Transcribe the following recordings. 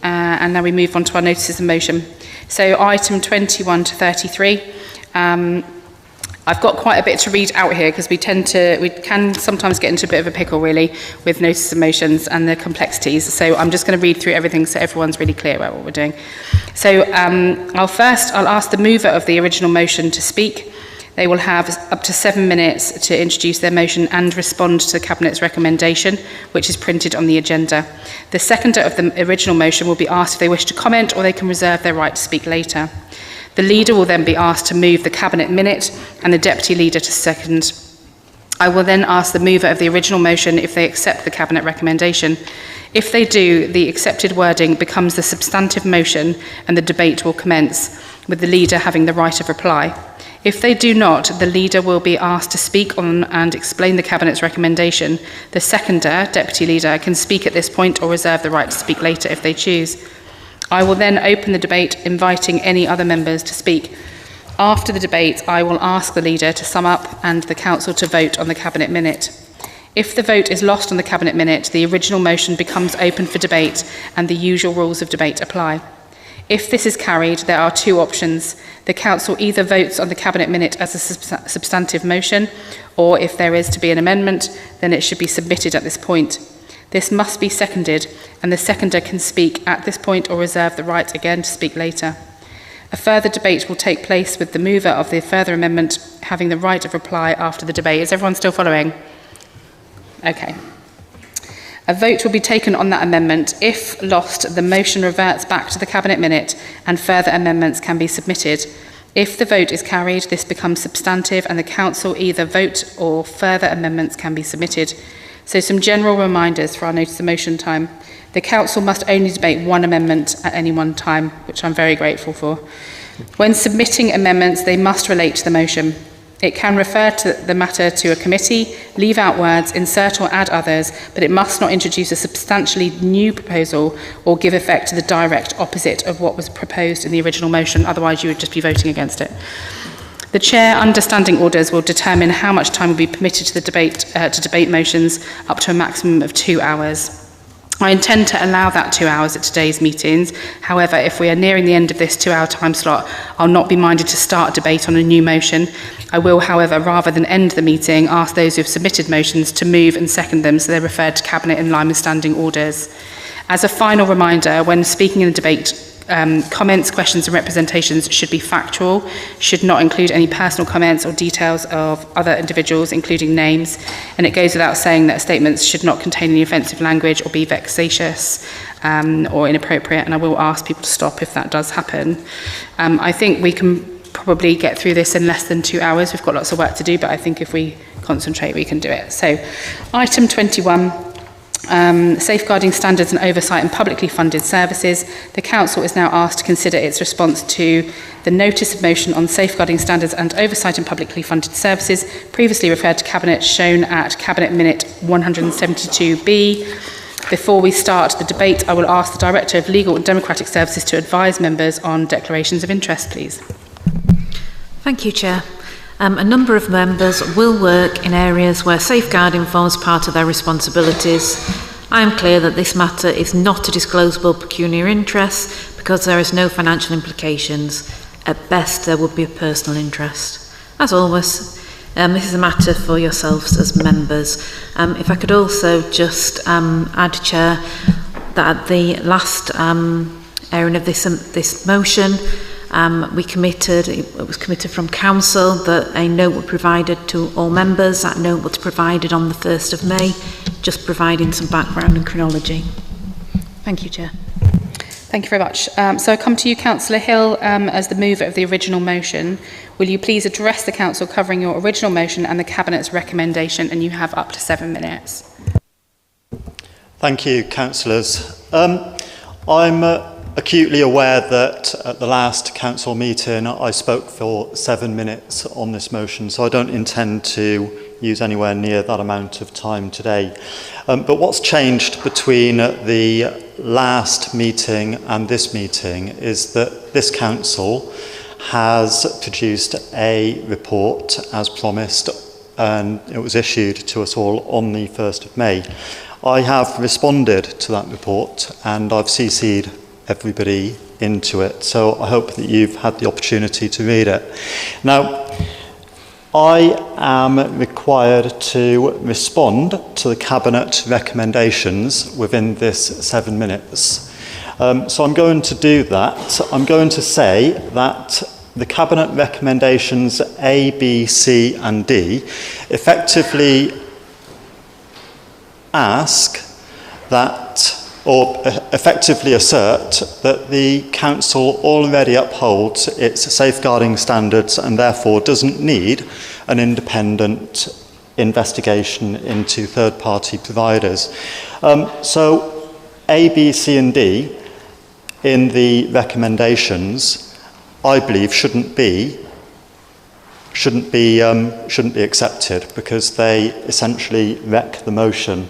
And now we move on to our notices of motion. So item 21 to 33. I've got quite a bit to read out here because we can sometimes get into a bit of a pickle really with notices of motions and the complexities. So I'm just going to read through everything so everyone's really clear about what we're doing. So I'll ask the mover of the original motion to speak. They will have up to 7 minutes to introduce their motion and respond to the Cabinet's recommendation, which is printed on the agenda. The seconder of the original motion will be asked if they wish to comment, or they can reserve their right to speak later. The leader will then be asked to move the Cabinet minute and the deputy leader to second. I will then ask the mover of the original motion if they accept the Cabinet recommendation. If they do, the accepted wording becomes the substantive motion and the debate will commence, with the leader having the right of reply. If they do not, the leader will be asked to speak on and explain the Cabinet's recommendation. The seconder, deputy leader, can speak at this point or reserve the right to speak later if they choose. I will then open the debate, inviting any other members to speak. After the debate, I will ask the leader to sum up and the council to vote on the Cabinet minute. If the vote is lost on the Cabinet minute, the original motion becomes open for debate and the usual rules of debate apply. If this is carried, there are two options. The council either votes on the Cabinet minute as a substantive motion, or if there is to be an amendment, then it should be submitted at this point. This must be seconded, and the seconder can speak at this point or reserve the right again to speak later. A further debate will take place with the mover of the further amendment having the right of reply after the debate. Is everyone still following? Okay. A vote will be taken on that amendment. If lost, the motion reverts back to the Cabinet minute and further amendments can be submitted. If the vote is carried, this becomes substantive and the council either vote or further amendments can be submitted. So some general reminders for our notice of motion time. The council must only debate one amendment at any one time, which I'm very grateful for. When submitting amendments, they must relate to the motion. It can refer to the matter to a committee, leave out words, insert or add others, but it must not introduce a substantially new proposal or give effect to the direct opposite of what was proposed in the original motion, otherwise you would just be voting against it. The chair understanding orders will determine how much time will be permitted to debate motions, up to a maximum of 2 hours. I intend to allow that 2 hours at today's meetings. However, if we are nearing the end of this 2-hour time slot, I'll not be minded to start debate on a new motion. I will, however, rather than end the meeting, ask those who have submitted motions to move and second them so they're referred to Cabinet in line with standing orders. As a final reminder, when speaking in a debate, comments, questions and representations should be factual, should not include any personal comments or details of other individuals, including names, and it goes without saying that statements should not contain any offensive language or be vexatious or inappropriate, and I will ask people to stop if that does happen. I think we can probably get through this in less than 2 hours. We've got lots of work to do, but I think if we concentrate, we can do it. So, item 21. Safeguarding standards and oversight in publicly funded services. The council is now asked to consider its response to the notice of motion on safeguarding standards and oversight in publicly funded services, previously referred to Cabinet, shown at Cabinet minute 172B. Before we start the debate, I will ask the Director of Legal and Democratic Services to advise members on declarations of interest, please. Thank you, Chair. A number of members will work in areas where safeguarding forms part of their responsibilities. I am clear that this matter is not a disclosable pecuniary interest because there is no financial implications. At best, there would be a personal interest. As always, this is a matter for yourselves as members. If I could also just add, Chair, that at the last airing of this motion, it was committed from Council that a note was provided to all members. That note was provided on the 1st of May, just providing some background and chronology. Thank you, Chair. Thank you very much. So I come to you, Councillor Hill, as the mover of the original motion. Will you please address the Council covering your original motion and the Cabinet's recommendation, and you have up to 7 minutes. Thank you, Councillors. I'm acutely aware that at the last council meeting I spoke for 7 minutes on this motion, so I don't intend to use anywhere near that amount of time today. But what's changed between the last meeting and this meeting is that this council has produced a report as promised, and it was issued to us all on the 1st of May. I have responded to that report and I've CC'd everybody into it. So I hope that you've had the opportunity to read it. Now, I am required to respond to the Cabinet recommendations within this 7 minutes. So I'm going to do that. I'm going to say that the Cabinet recommendations A, B, C and D effectively ask that, or effectively assert, that the Council already upholds its safeguarding standards and therefore doesn't need an independent investigation into third-party providers. So A, B, C and D in the recommendations, I believe, shouldn't be accepted because they essentially wreck the motion.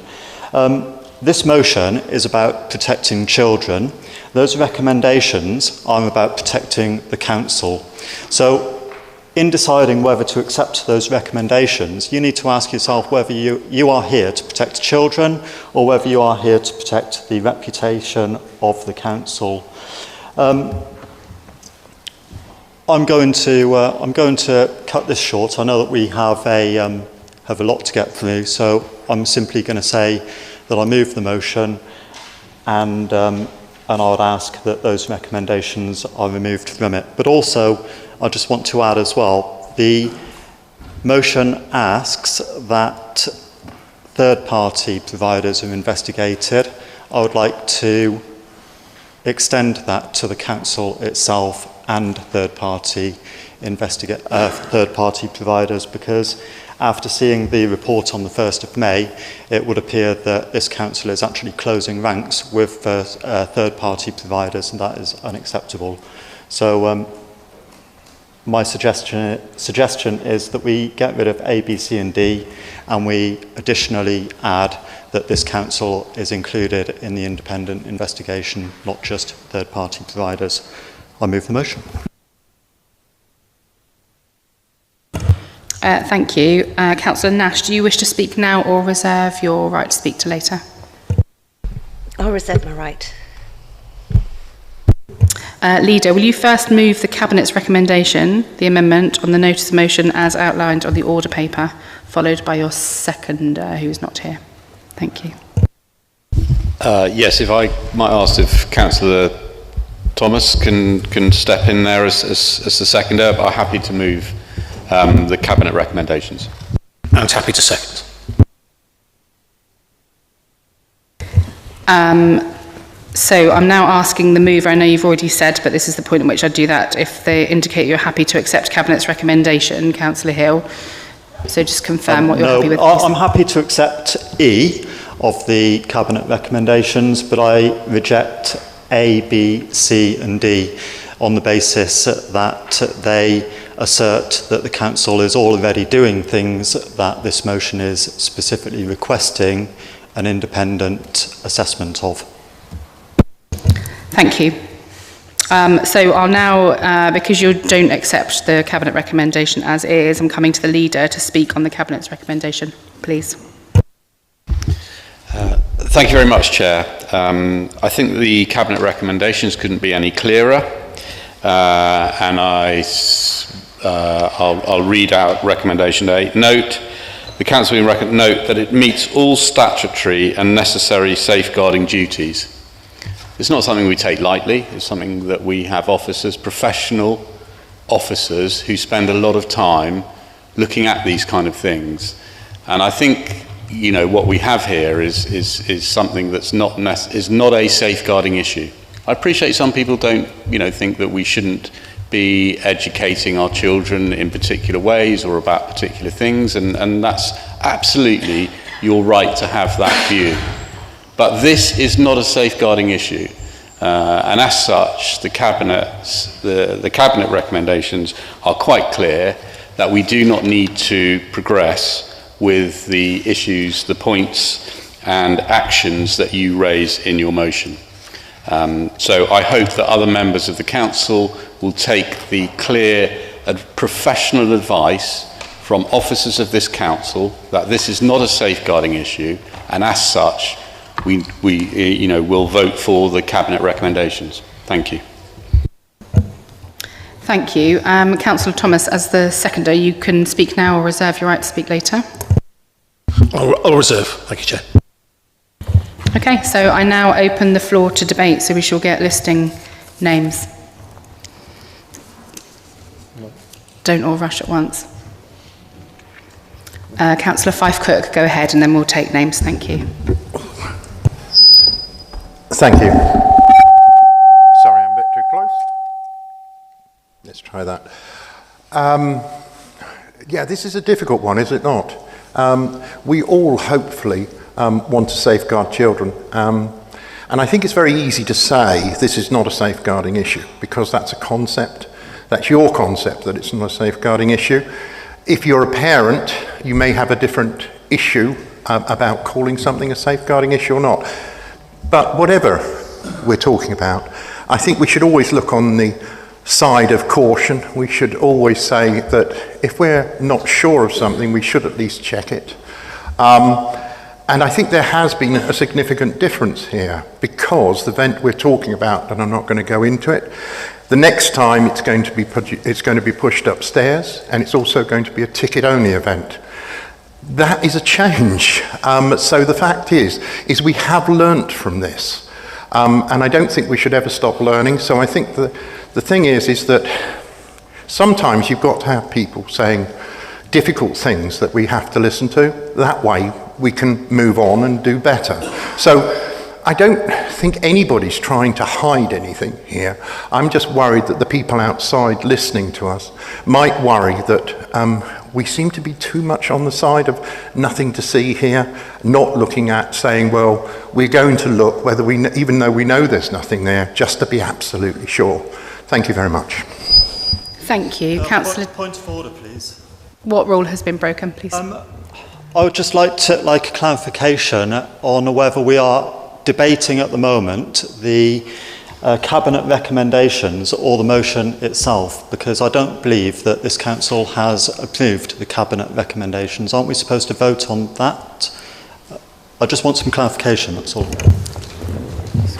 This motion is about protecting children. Those recommendations are about protecting the Council. So in deciding whether to accept those recommendations, you need to ask yourself whether you are here to protect children or whether you are here to protect the reputation of the Council. I'm going to cut this short. I know that we have a lot to get through, so I'm simply going to say that I move the motion, and I would ask that those recommendations are removed from it. But also, I just want to add as well, the motion asks that third-party providers are investigated. I would like to extend that to the Council itself and third-party providers, because after seeing the report on the 1st of May, it would appear that this Council is actually closing ranks with third-party providers, and that is unacceptable. So my suggestion is that we get rid of A, B, C and D, and we additionally add that this Council is included in the independent investigation, not just third-party providers. I move the motion. Thank you. Councillor Nash, do you wish to speak now or reserve your right to speak to later? I'll reserve my right. Leader, will you first move the Cabinet's recommendation, the amendment on the notice of motion as outlined on the order paper, followed by your seconder, who is not here? Thank you. Yes, if I might ask if Councillor Thomas can step in there as the seconder, but I'm happy to move the Cabinet recommendations. And happy to second. So I'm now asking the mover, I know you've already said, but this is the point at which I do that, if they indicate you're happy to accept Cabinet's recommendation, Councillor Hill. So just confirm what you're happy with. I'm happy to accept E of the Cabinet recommendations, but I reject A, B, C and D on the basis that they assert that the Council is already doing things that this motion is specifically requesting an independent assessment of. Thank you. So I'll now, because you don't accept the Cabinet recommendation as is, I'm coming to the Leader to speak on the Cabinet's recommendation. Please. Thank you very much, Chair. I think the Cabinet recommendations couldn't be any clearer, and I'll read out recommendation A. Note, the Council will note that it meets all statutory and necessary safeguarding duties. It's not something we take lightly. It's something that we have officers, professional officers, who spend a lot of time looking at these kind of things. And I think, you know, what we have here is something that's not a safeguarding issue. I appreciate some people don't, think that we shouldn't be educating our children in particular ways or about particular things, and that's absolutely your right to have that view. But this is not a safeguarding issue, and as such, the Cabinet recommendations are quite clear that we do not need to progress with the issues, the points and actions that you raise in your motion. So I hope that other members of the Council will take the clear and professional advice from officers of this Council that this is not a safeguarding issue, and as such will vote for the Cabinet recommendations. Thank you. Thank you. Councillor Thomas, as the seconder, you can speak now or reserve your right to speak later. I'll reserve. Thank you, Chair. Okay, so I now open the floor to debate, so we shall get listing names. Don't all rush at once. Councillor Fife-Cook, go ahead, and then we'll take names. Thank you. Thank you. Sorry, I'm a bit too close. Let's try that. Yeah, this is a difficult one, is it not? We all hopefully want to safeguard children. And I think it's very easy to say this is not a safeguarding issue because that's a concept. That's your concept that it's not a safeguarding issue. If you're a parent, you may have a different issue about calling something a safeguarding issue or not. But whatever we're talking about, I think we should always look on the side of caution. We should always say that if we're not sure of something, we should at least check it. And I think there has been a significant difference here because the event we're talking about, and I'm not going to go into it, the next time it's going to be pushed upstairs, and it's also going to be a ticket-only event. That is a change. So the fact is we have learnt from this, and I don't think we should ever stop learning. So I think the thing is that sometimes you've got to have people saying difficult things that we have to listen to. That way we can move on and do better. So I don't think anybody's trying to hide anything here. I'm just worried that the people outside listening to us might worry that we seem to be too much on the side of nothing to see here, not looking at saying, well, we're going to look whether even though we know there's nothing there, just to be absolutely sure. Thank you very much. Thank you. Councillor... Point of order, please. What rule has been broken, please? I would just like a clarification on whether we are debating at the moment the Cabinet recommendations or the motion itself, because I don't believe that this council has approved the Cabinet recommendations. Aren't we supposed to vote on that? I just want some clarification, that's all.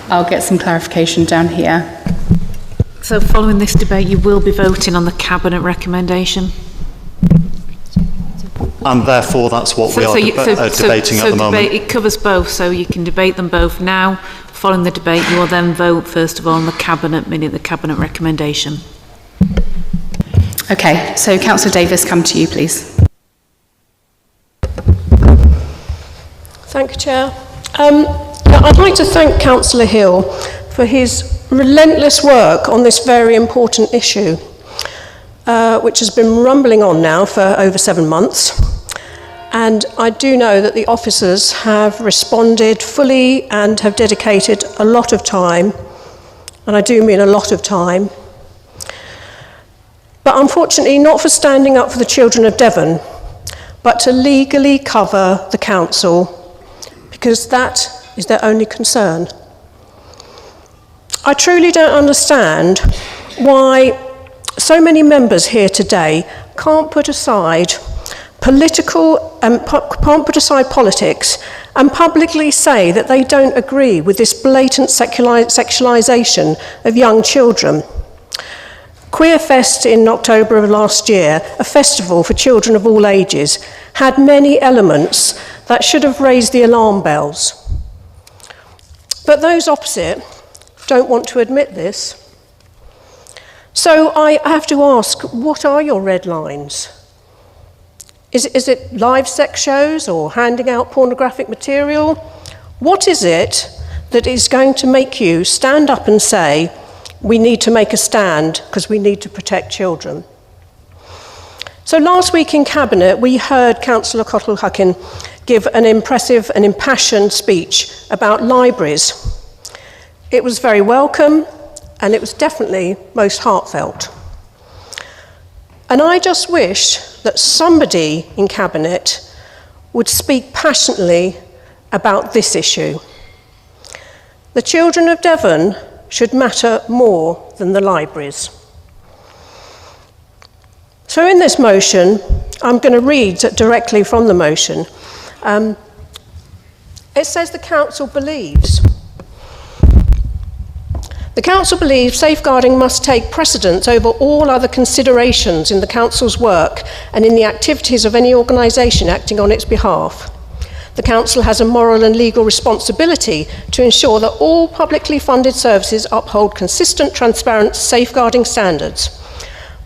I'll get some clarification down here. So following this debate, you will be voting on the Cabinet recommendation? And therefore that's what we are debating at the moment. It covers both, so you can debate them both now. Following the debate, you will then vote first of all on the Cabinet recommendation. Okay, so Councillor Davis, come to you, please. Thank you, Chair. I'd like to thank Councillor Hill for his relentless work on this very important issue, which has been rumbling on now for over 7 months. And I do know that the officers have responded fully and have dedicated a lot of time, and I do mean a lot of time. But unfortunately, not for standing up for the children of Devon, but to legally cover the council, because that is their only concern. I truly don't understand why so many members here today can't put aside politics and publicly say that they don't agree with this blatant sexualisation of young children. Queerfest in October of last year, a festival for children of all ages, had many elements that should have raised the alarm bells. But those opposite don't want to admit this. So I have to ask, what are your red lines? Is it live sex shows or handing out pornographic material? What is it that is going to make you stand up and say, we need to make a stand because we need to protect children? So last week in Cabinet, we heard Councillor Cottle-Huckin give an impressive and impassioned speech about libraries. It was very welcome, and it was definitely most heartfelt. And I just wish that somebody in Cabinet would speak passionately about this issue. The children of Devon should matter more than the libraries. So in this motion, I'm going to read directly from the motion. It says the council believes. The council believes safeguarding must take precedence over all other considerations in the council's work and in the activities of any organisation acting on its behalf. The council has a moral and legal responsibility to ensure that all publicly funded services uphold consistent, transparent, safeguarding standards.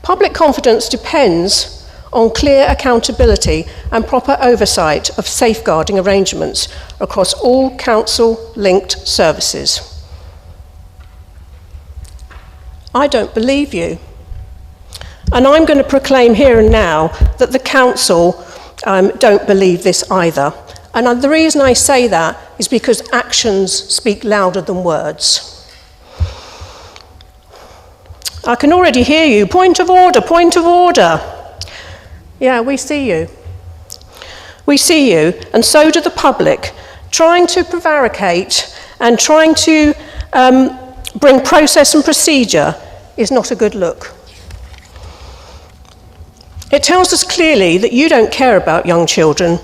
Public confidence depends on clear accountability and proper oversight of safeguarding arrangements across all council-linked services. I don't believe you. And I'm going to proclaim here and now that the council don't believe this either. And the reason I say that is because actions speak louder than words. I can already hear you. Point of order, point of order. Yeah, we see you. We see you, and so do the public, trying to prevaricate and trying to bring process and procedure is not a good look. It tells us clearly that you don't care about young children.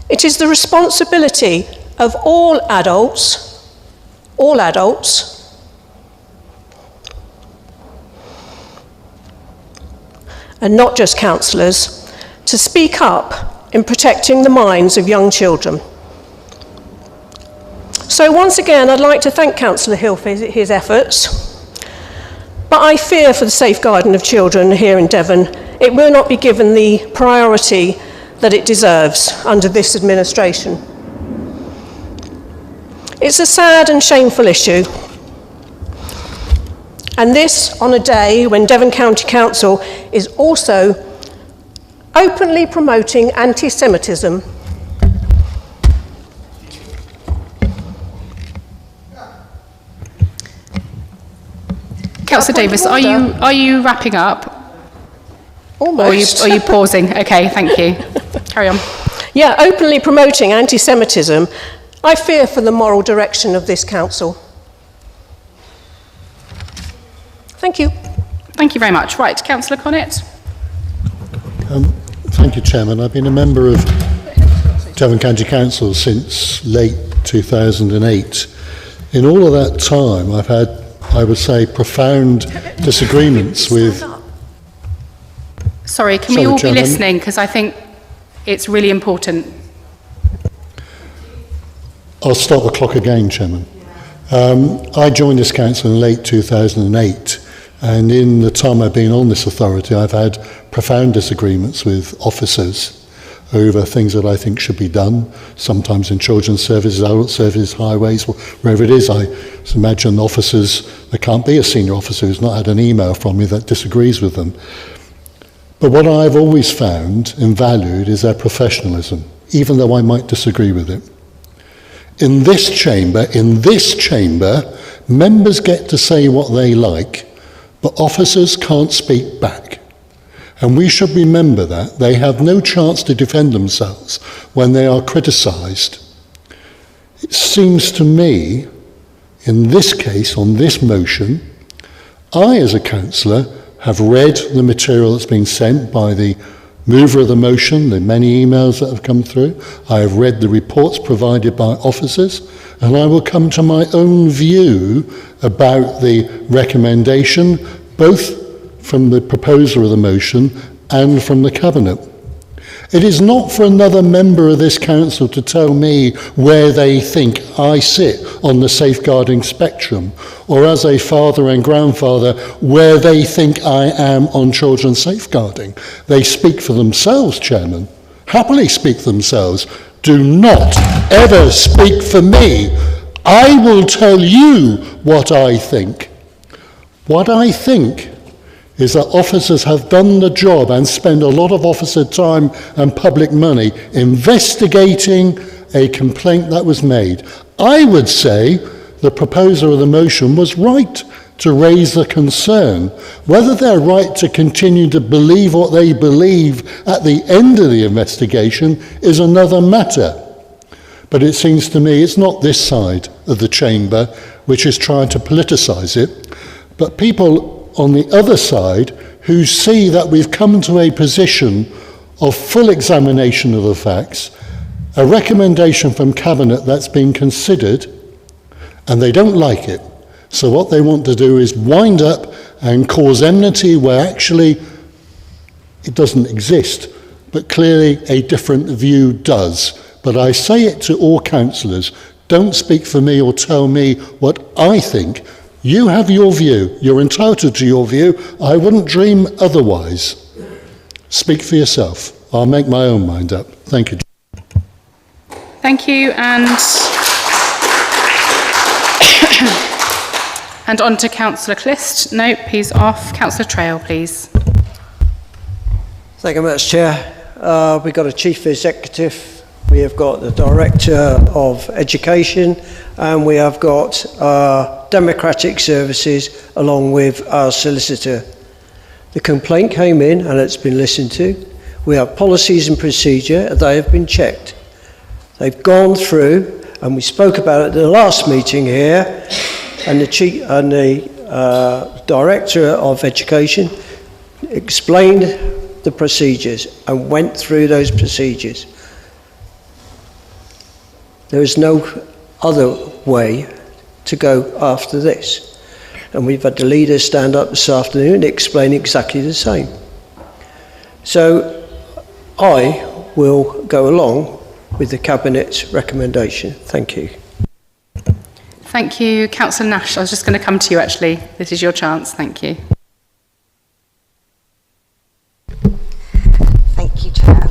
It is the responsibility of all adults, and not just councillors, to speak up in protecting the minds of young children. So once again, I'd like to thank Councillor Hill for his efforts, but I fear for the safeguarding of children here in Devon. It will not be given the priority that it deserves under this administration. It's a sad and shameful issue. And this on a day when Devon County Council is also openly promoting anti-Semitism. Councillor Davis, are you wrapping up? Almost. Or are you pausing? Okay, thank you. Carry on. Yeah, openly promoting anti-Semitism. I fear for the moral direction of this council. Thank you. Thank you very much. Right, Councillor Connett. Thank you, Chairman. I've been a member of Devon County Council since late 2008. In all of that time, I've had, I would say, profound disagreements with... Sorry, can we all be listening? Because I think it's really important. I'll start the clock again, Chairman. I joined this council in late 2008, and in the time I've been on this authority, I've had profound disagreements with officers over things that I think should be done, sometimes in children's services, adult services, highways, wherever it is. I imagine officers, there can't be a senior officer who's not had an email from me that disagrees with them. But what I've always found and valued is their professionalism, even though I might disagree with it. In this chamber, members get to say what they like, but officers can't speak back. And we should remember that. They have no chance to defend themselves when they are criticised. It seems to me, in this case, on this motion, I, as a councillor, have read the material that's been sent by the mover of the motion, the many emails that have come through. I have read the reports provided by officers, and I will come to my own view about the recommendation, both from the proposer of the motion and from the Cabinet. It is not for another member of this council to tell me where they think I sit on the safeguarding spectrum, or as a father and grandfather, where they think I am on children's safeguarding. They speak for themselves, Chairman. Happily speak for themselves. Do not ever speak for me. I will tell you what I think. What I think is that officers have done the job and spend a lot of officer time and public money investigating a complaint that was made. I would say the proposer of the motion was right to raise the concern. Whether they're right to continue to believe what they believe at the end of the investigation is another matter. But it seems to me it's not this side of the chamber which is trying to politicise it, but people on the other side who see that we've come to a position of full examination of the facts a recommendation from Cabinet that's been considered, and they don't like it. So what they want to do is wind up and cause enmity where actually it doesn't exist, but clearly a different view does. But I say it to all councillors, don't speak for me or tell me what I think. You have your view, you're entitled to your view, I wouldn't dream otherwise. Speak for yourself, I'll make my own mind up. Thank you. Thank you, and on to Councillor Clist. Nope, he's off. Councillor Trail, please. Thank you much, Chair. We've got a Chief Executive, we have got the Director of Education, and we have got Democratic Services along with our Solicitor. The complaint came in and it's been listened to. We have policies and procedure, and they have been checked. They've gone through, and we spoke about it at the last meeting here, and the Director of Education explained the procedures and went through those procedures. There is no other way to go after this. And we've had the leaders stand up this afternoon and explain exactly the same. So I will go along with the Cabinet's recommendation. Thank you. Thank you. Councillor Nash, I was just going to come to you actually. This is your chance. Thank you. Thank you, Chair.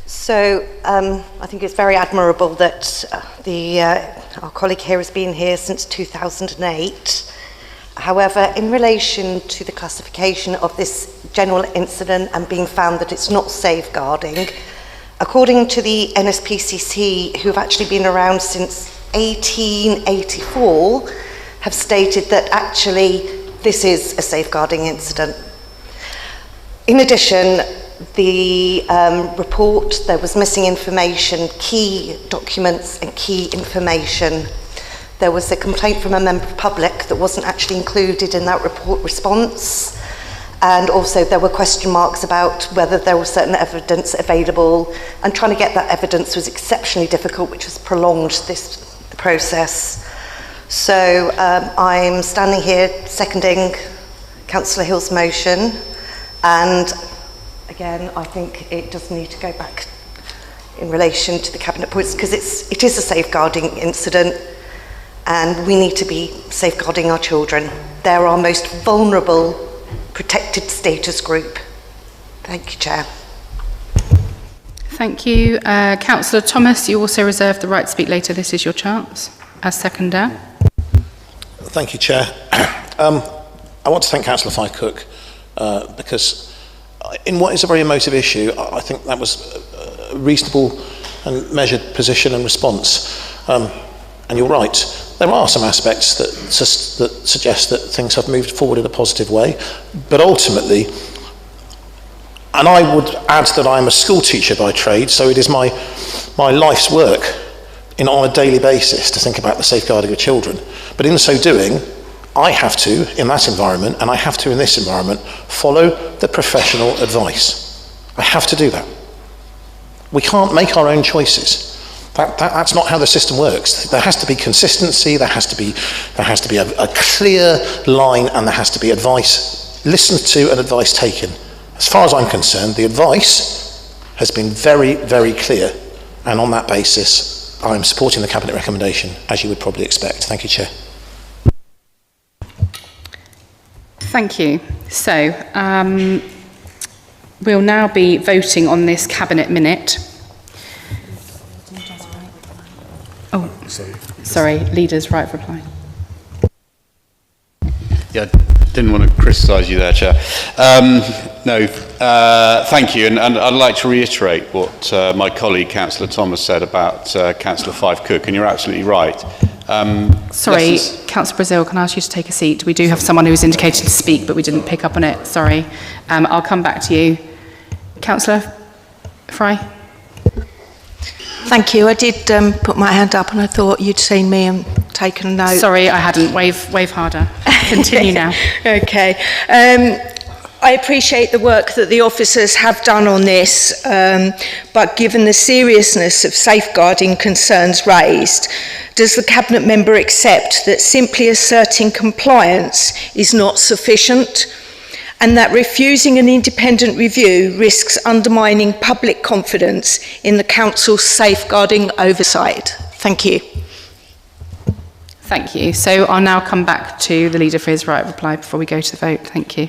So I think it's very admirable that our colleague here has been here since 2008. However, in relation to the classification of this general incident and being found that it's not safeguarding, according to the NSPCC, who have actually been around since 1884, have stated that actually this is a safeguarding incident. In addition, the report, there was missing information, key documents and key information. There was a complaint from a member of public that wasn't actually included in that report response. And also there were question marks about whether there was certain evidence available, and trying to get that evidence was exceptionally difficult, which has prolonged this process. So I'm standing here seconding Councillor Hill's motion, and again, I think it does need to go back in relation to the Cabinet points, because it is a safeguarding incident, and we need to be safeguarding our children. They're our most vulnerable, protected status group. Thank you, Chair. Thank you. Councillor Thomas, you also reserve the right to speak later. This is your chance as seconder. Thank you, Chair. I want to thank Councillor Fife-Cook because in what is a very emotive issue, I think that was a reasonable and measured position and response. And you're right, there are some aspects that suggest that things have moved forward in a positive way, but ultimately, and I would add that I'm a school teacher by trade, so it is my life's work on a daily basis to think about the safeguarding of children. But in so doing, I have to, in that environment, and I have to in this environment, follow the professional advice. I have to do that. We can't make our own choices. That's not how the system works. There has to be consistency, there has to be a clear line, and there has to be advice listened to and advice taken. As far as I'm concerned, the advice has been very, very clear, and on that basis, I'm supporting the Cabinet recommendation, as you would probably expect. Thank you, Chair. Thank you. So, we'll now be voting on this Cabinet minute. Oh, sorry, leaders, right of reply. Yeah, didn't want to criticise you there, Chair. Thank you, and I'd like to reiterate what my colleague, Councillor Thomas, said about Councillor Fife-Cook, and you're absolutely right. Sorry, Councillor Brazil, can I ask you to take a seat? We do have someone who's indicated to speak, but we didn't pick up on it. Sorry. I'll come back to you. Councillor Fry? Thank you. I did put my hand up and I thought you'd seen me and taken a note. Sorry, I hadn't. Wave harder. Continue now. Okay. I appreciate the work that the officers have done on this, but given the seriousness of safeguarding concerns raised, does the Cabinet member accept that simply asserting compliance is not sufficient, and that refusing an independent review risks undermining public confidence in the Council's safeguarding oversight? Thank you. Thank you. So I'll now come back to the leader for his right reply before we go to the vote. Thank you.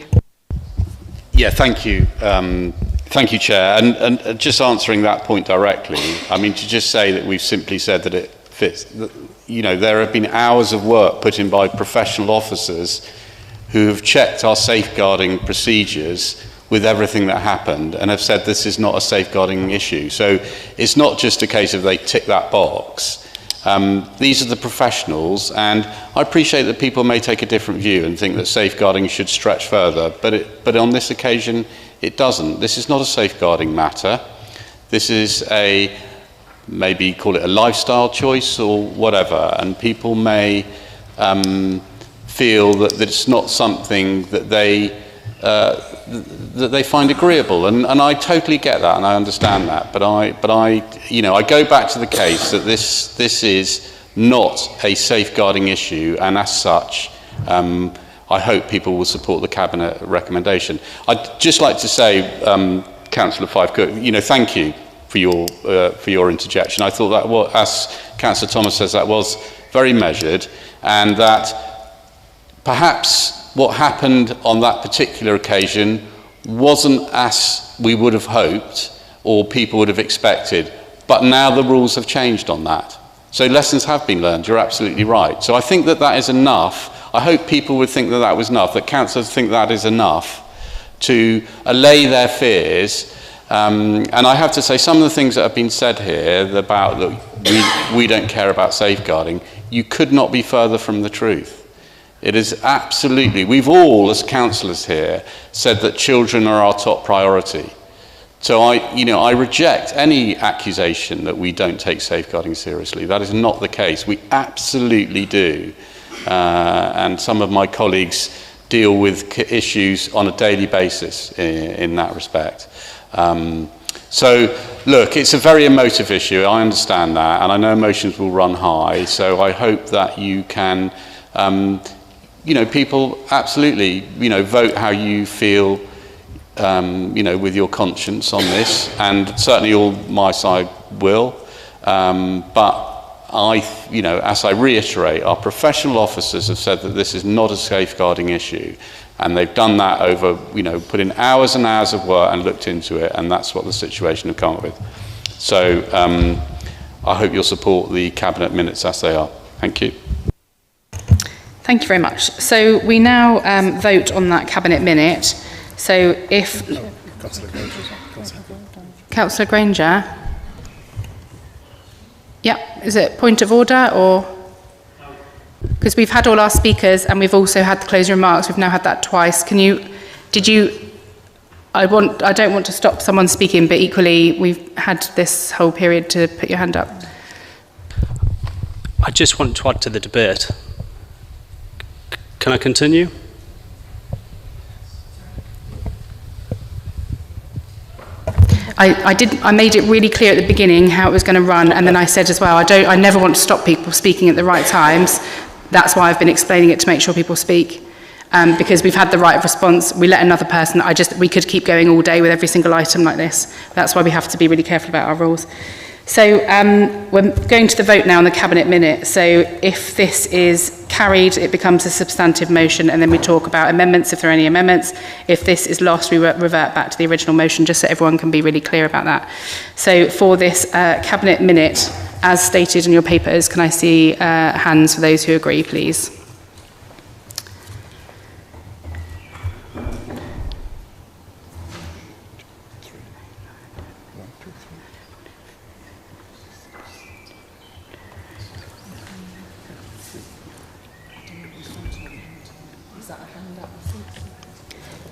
Yeah, thank you. Thank you, Chair. And just answering that point directly, I mean, to just say that we've simply said that it fits, you know, there have been hours of work put in by professional officers who have checked our safeguarding procedures with everything that happened and have said this is not a safeguarding issue. So it's not just a case of they tick that box. These are the professionals, and I appreciate that people may take a different view and think that safeguarding should stretch further, but on this occasion it doesn't. This is not a safeguarding matter. This is maybe call it a lifestyle choice or whatever, and people may feel that it's not something that they find agreeable, and I totally get that and I understand that, but I you know, I go back to the case that this is not a safeguarding issue, and as such I hope people will support the Cabinet recommendation. I'd just like to say, Councillor Fife Cook, you know, thank you for your interjection. I thought that was, as Councillor Thomas says, that was very measured, and that perhaps what happened on that particular occasion wasn't as we would have hoped or people would have expected, but now the rules have changed on that. So lessons have been learned, you're absolutely right. So I think that that is enough. I hope people would think that that was enough, that councillors think that is enough to allay their fears. And I have to say, some of the things that have been said here about that we don't care about safeguarding, you could not be further from the truth. It is absolutely, we've all as councillors here said that children are our top priority. So I reject any accusation that we don't take safeguarding seriously. That is not the case. We absolutely do. And some of my colleagues deal with issues on a daily basis in that respect. So, look, it's a very emotive issue. I understand that, and I know emotions will run high. So I hope that you can, people absolutely, vote how you feel, with your conscience on this, and certainly all my side will. But as I reiterate, our professional officers have said that this is not a safeguarding issue, and they've done that over, put in hours and hours of work and looked into it, and that's what the situation have come up with. So I hope you'll support the Cabinet minutes as they are. Thank you. Thank you very much. So we now vote on that Cabinet minute. So if... Councillor Granger? Yeah, is it point of order or... Because we've had all our speakers and we've also had the closing remarks. We've now had that twice. I don't want to stop someone speaking, but equally we've had this whole period to put your hand up. I just want to add to the debate. Can I continue? I made it really clear at the beginning how it was going to run, and then I said as well, I never want to stop people speaking at the right times. That's why I've been explaining it, to make sure people speak. Because we've had the right of response, we let another person, we could keep going all day with every single item like this. That's why we have to be really careful about our rules. So we're going to the vote now on the Cabinet minute. So if this is carried, it becomes a substantive motion, and then we talk about amendments if there are any amendments. If this is lost, we revert back to the original motion, just so everyone can be really clear about that. So for this Cabinet minute, as stated in your papers, can I see hands for those who agree, please?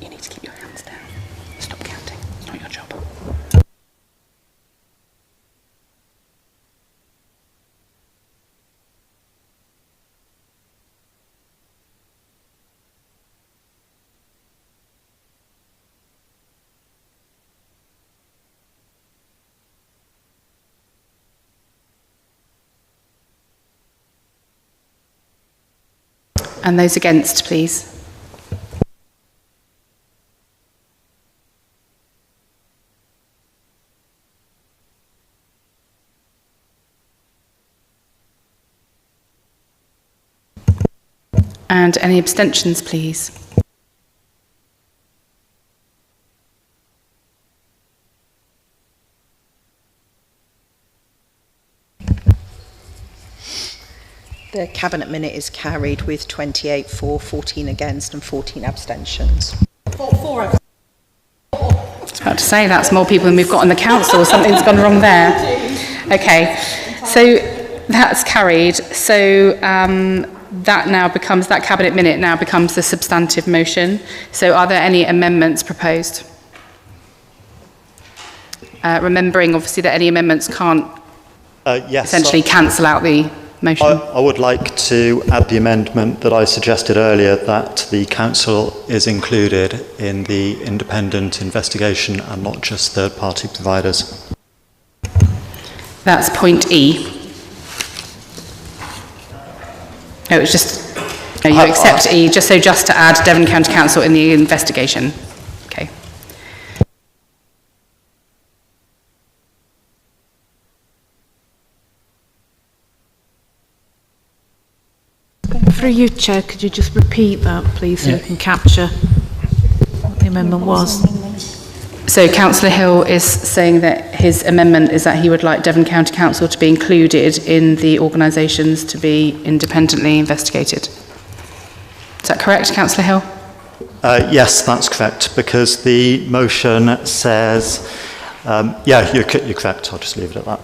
You need to keep your hands down. Stop counting. It's not your job. And those against, please. And any abstentions, please. The Cabinet Minute is carried with 28 for, 14 against and 14 abstentions. I was about to say that's more people than we've got on the council. Something's gone wrong there. Okay, so that's carried. So that Cabinet Minute now becomes the substantive motion. So are there any amendments proposed? Remembering obviously that any amendments can't Yes. essentially cancel out the motion. I would like to add the amendment that I suggested earlier, that the council is included in the independent investigation and not just third-party providers. That's point E. No, it's just, no, you accept E, just to add Devon County Council in the investigation. Okay. Through you, Chair, could you just repeat that, please, so we can capture what the amendment was? So Councillor Hill is saying that his amendment is that he would like Devon County Council to be included in the organisations to be independently investigated. Is that correct, Councillor Hill? Yes, that's correct, because the motion says, yeah, you're correct, I'll just leave it at that.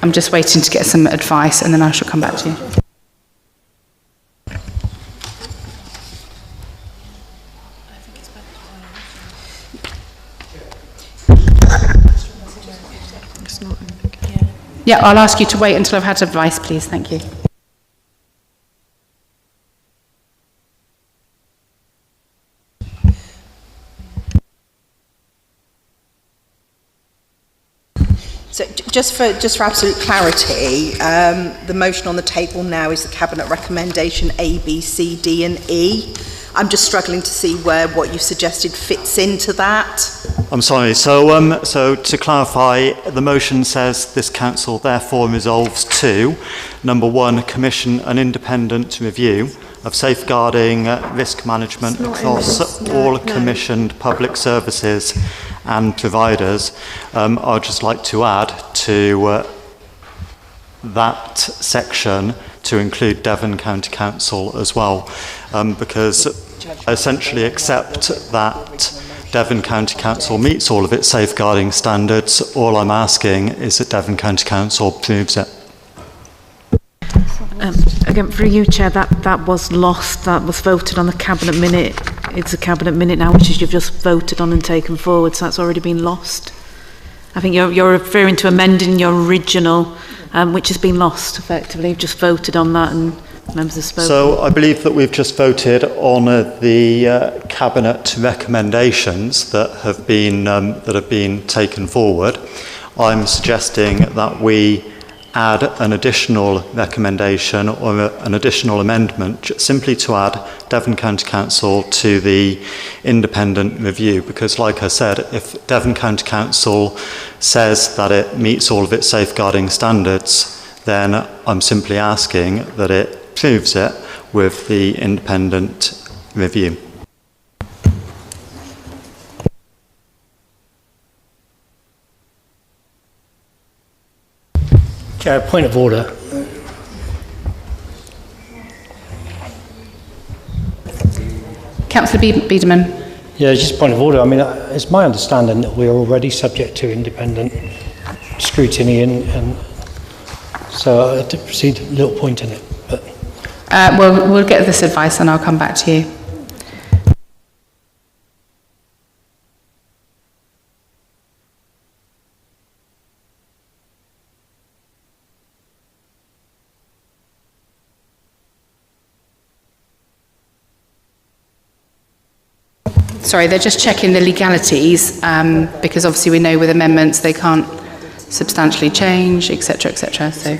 I'm just waiting to get some advice and then I shall come back to you. Yeah, I'll ask you to wait until I've had advice, please. Thank you. So just for absolute clarity, the motion on the table now is the Cabinet recommendation A, B, C, D and E. I'm just struggling to see where what you suggested fits into that. I'm sorry, so to clarify, the motion says this council therefore resolves to, number one, commission an independent review of safeguarding risk management across all commissioned public services and providers. I'd just like to add to that section to include Devon County Council as well, because I essentially accept that Devon County Council meets all of its safeguarding standards. All I'm asking is that Devon County Council proves it. Again, for you, Chair, that was lost. That was voted on the Cabinet Minute. It's a Cabinet Minute now, which you've just voted on and taken forward, so that's already been lost. I think you're referring to amending your original, which has been lost, effectively. You've just voted on that and members have spoken. So I believe that we've just voted on the Cabinet recommendations that have been taken forward. I'm suggesting that we add an additional recommendation or an additional amendment simply to add Devon County Council to the independent review, because like I said, if Devon County Council says that it meets all of its safeguarding standards, then I'm simply asking that it proves it with the independent review. Chair, point of order. Councillor Biederman. Yeah, just point of order. I mean, it's my understanding that we're already subject to independent scrutiny, and so I had to proceed a little point in it. But We'll get this advice and I'll come back to you. Sorry, they're just checking the legalities, because obviously we know with amendments they can't substantially change, etc., etc. So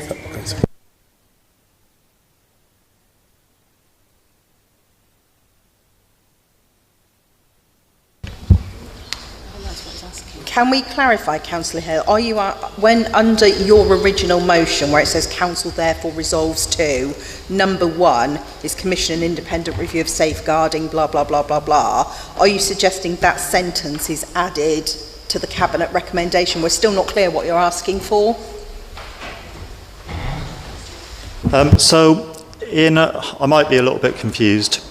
Can we clarify, Councillor Hill, are you, when under your original motion where it says council therefore resolves to, number 1 is commission an independent review of safeguarding, blah, blah, blah, blah, blah, are you suggesting that sentence is added to the Cabinet recommendation? We're still not clear what you're asking for. I might be a little bit confused.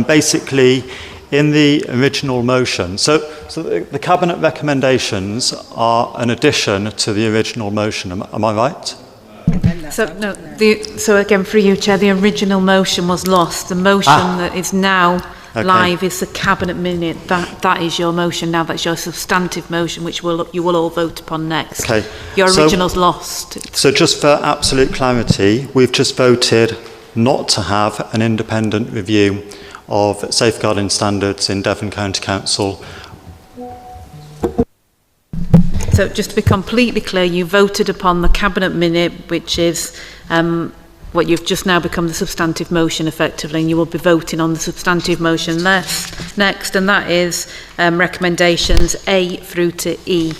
Basically, in the original motion, so the Cabinet recommendations are an addition to the original motion, am I right? So again, for you, Chair, the original motion was lost. The motion that is now live is the Cabinet minute. That is your motion now. That's your substantive motion, which you will all vote upon next. Okay. Your original's lost. So just for absolute clarity, we've just voted not to have an independent review of safeguarding standards in Devon County Council. So just to be completely clear, you voted upon the Cabinet minute, which is what you've just now become the substantive motion effectively, and you will be voting on the substantive motion next, and that is recommendations A through to E,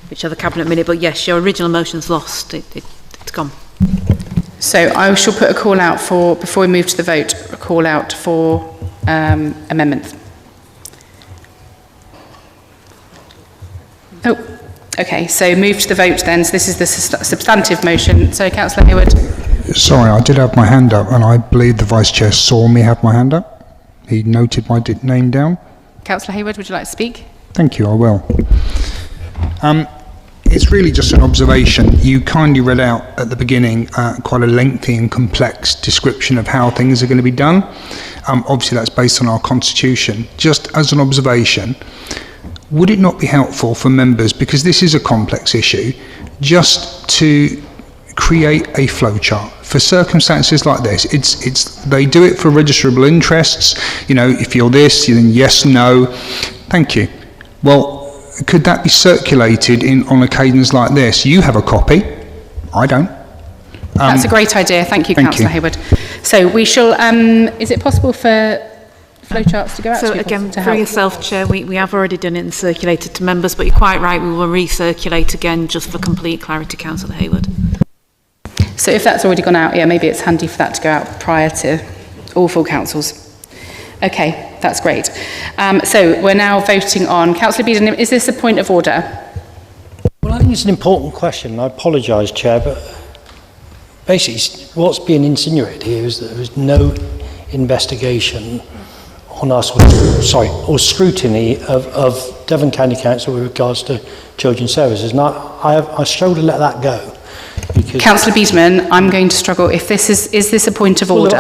which are the Cabinet minute. But yes, your original motion's lost. It's gone. So I shall put a call out for, before we move to the vote, a call out for amendments. Oh, okay, so move to the vote then. So this is the substantive motion. So Councillor Hayward. Sorry, I did have my hand up, and I believe the Vice Chair saw me have my hand up. He noted my name down. Councillor Hayward, would you like to speak? Thank you, I will. It's really just an observation. You kindly read out at the beginning quite a lengthy and complex description of how things are going to be done. Obviously, that's based on our constitution. Just as an observation, would it not be helpful for members, because this is a complex issue, just to create a flowchart for circumstances like this? They do it for registrable interests. You know, if you're this, then yes, no. Thank you. Well, could that be circulated on occasions like this? You have a copy. I don't. That's a great idea. Thank you, Councillor Hayward. So we shall. Is it possible for flowcharts to go out? So to again, to for help? yourself, Chair, we have already done it and circulated to members, but you're quite right. We will recirculate again just for complete clarity, Councillor Hayward. So if that's already gone out, yeah, maybe it's handy for that to go out prior to all full councils. Okay, that's great. So we're now voting on... Councillor Beedon, is this a point of order? Well, I think it's an important question. I apologise, Chair, but basically what's being insinuated here is that there was no investigation on us, or scrutiny of Devon County Council with regards to children's services. And I struggle to let that go. Councillor Beedman, I'm going to struggle. If this is this a point of order?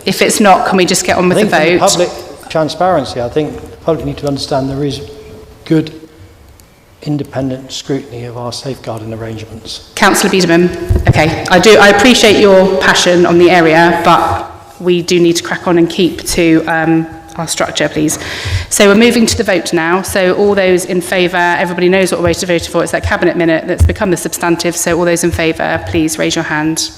If it's not, can we just get on with the vote? Public transparency, I think the public need to understand there is good independent scrutiny of our safeguarding arrangements. Councillor Beedman, okay, I appreciate your passion on the area, but we do need to crack on and keep to our structure, please. So we're moving to the vote now. So all those in favour, everybody knows what we're to vote for. It's that Cabinet minute that's become the substantive. So all those in favour, please raise your hand.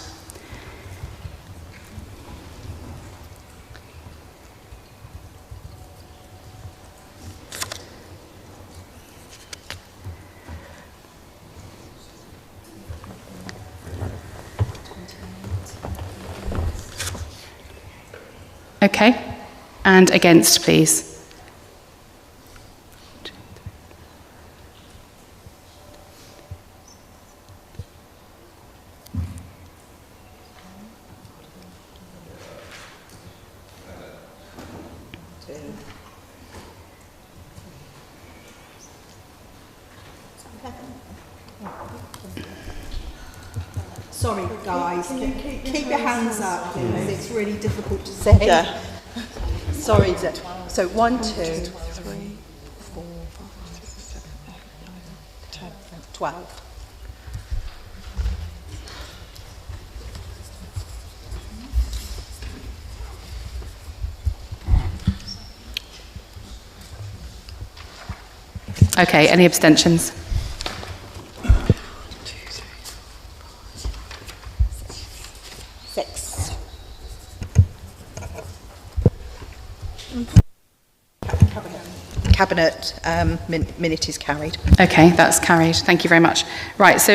Okay, and against, please. Sorry, guys. Keep your hands up, because it's really difficult to say. Yeah. Sorry. So 1, 2, 3, 4, 5, 6, 7, 8, 9, 10, 12. Okay, any abstentions? Cabinet minute is carried. Okay, that's carried. Thank you very much. Right, so